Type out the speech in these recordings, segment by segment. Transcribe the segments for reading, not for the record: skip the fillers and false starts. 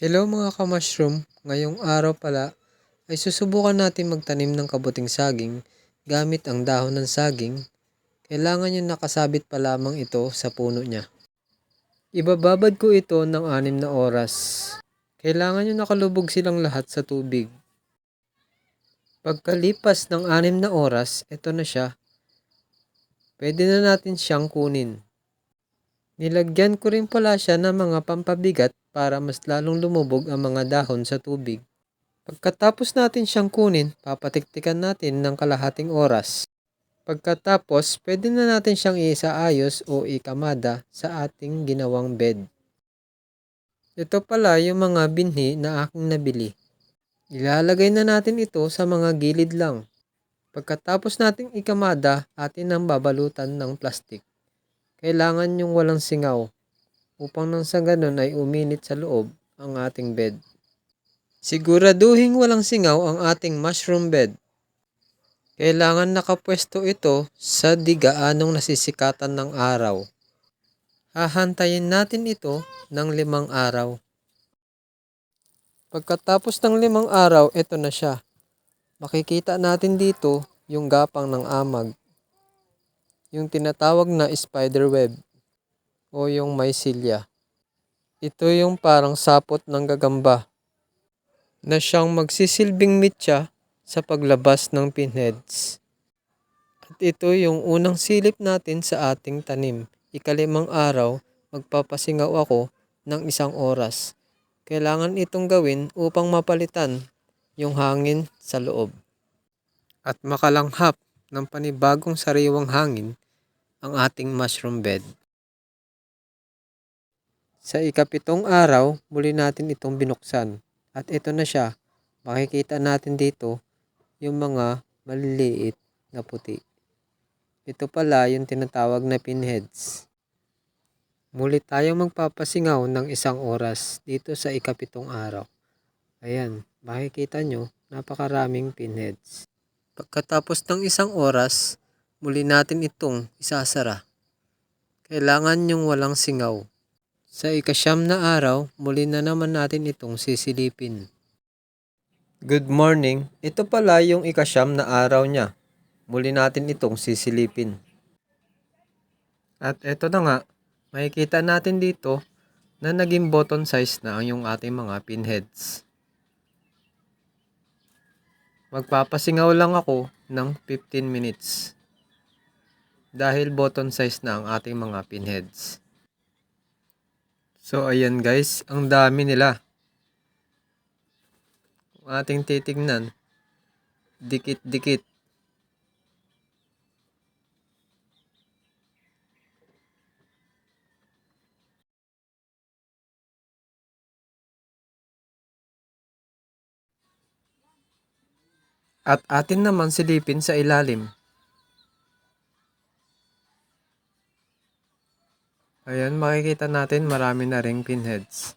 Hello mga ka-mushroom, ngayong araw pala ay susubukan natin magtanim ng kabuting saging gamit ang dahon ng saging. Kailangan yung nakasabit pa lamang ito sa puno niya. Ibababad ko ito ng 6 na oras. Kailangan yung nakalubog silang lahat sa tubig. Pagkalipas ng 6 na oras, ito na siya. Pwede na natin siyang kunin. Nilagyan ko rin pala siya ng mga pampabigat para mas lalong lumubog ang mga dahon sa tubig. Pagkatapos natin siyang kunin, papatiktikan natin ng kalahating oras. Pagkatapos, pwede na natin siyang isaayos o ikamada sa ating ginawang bed. Ito pala yung mga binhi na aking nabili. Ilalagay na natin ito sa mga gilid lang. Pagkatapos nating ikamada, atin ang babalutan ng plastik. Kailangan yung walang singaw upang nang sa ganun ay uminit sa loob ang ating bed. Siguraduhin walang singaw ang ating mushroom bed. Kailangan nakapwesto ito sa di gaanong nasisikatan ng araw. Hahantayin natin ito ng 5 araw. Pagkatapos ng 5 araw, ito na siya. Makikita natin dito yung gapang ng amag. Yung tinatawag na spider web o yung mycelia. Ito yung parang sapot ng gagamba na siyang magsisilbing mitya sa paglabas ng pinheads. At ito yung unang silip natin sa ating tanim. Ika-5 araw, magpapasingaw ako ng 1 oras. Kailangan itong gawin upang mapalitan yung hangin sa loob. At makalanghap ng panibagong sariwang hangin ang ating mushroom bed. Sa ika-7 araw, muli natin itong binuksan. At ito na siya. Makikita natin dito yung mga maliliit na puti. Ito pala yung tinatawag na pinheads. Muli tayong magpapasingaw ng 1 oras dito sa ika-7 araw. Ayan, makikita nyo, napakaraming pinheads. Pagkatapos ng 1 oras, muli natin itong isasara. Kailangan yung walang singaw. Sa ika-9 na araw, muli na naman natin itong sisilipin. Good morning, ito pala yung ika-9 na araw niya. Muli natin itong sisilipin. At ito na nga, makikita natin dito na naging button size na yung ating mga pinheads. Magpapasingaw lang ako ng 15 minutes. Dahil button size na ang ating mga pinheads. So ayan guys, ang dami nila. Kung ating titignan, dikit-dikit. At atin naman silipin sa ilalim. Ayan, makikita natin marami na ring pinheads.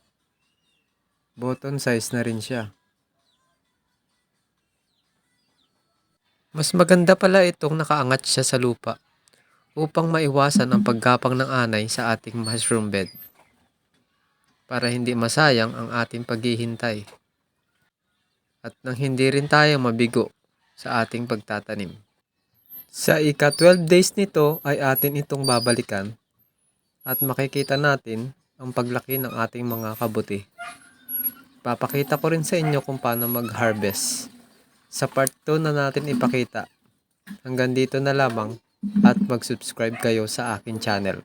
Button size na rin siya. Mas maganda pala itong nakaangat siya sa lupa upang maiwasan ang paggapang ng anay sa ating mushroom bed. Para hindi masayang ang ating paghihintay. At nang hindi rin tayo mabigo sa ating pagtatanim. Sa ika-12 days nito ay atin itong babalikan at makikita natin ang paglaki ng ating mga kabuti. Papakita ko rin sa inyo kung paano mag-harvest. Sa part 2 na natin ipakita. Hanggang dito na lamang at mag-subscribe kayo sa akin channel.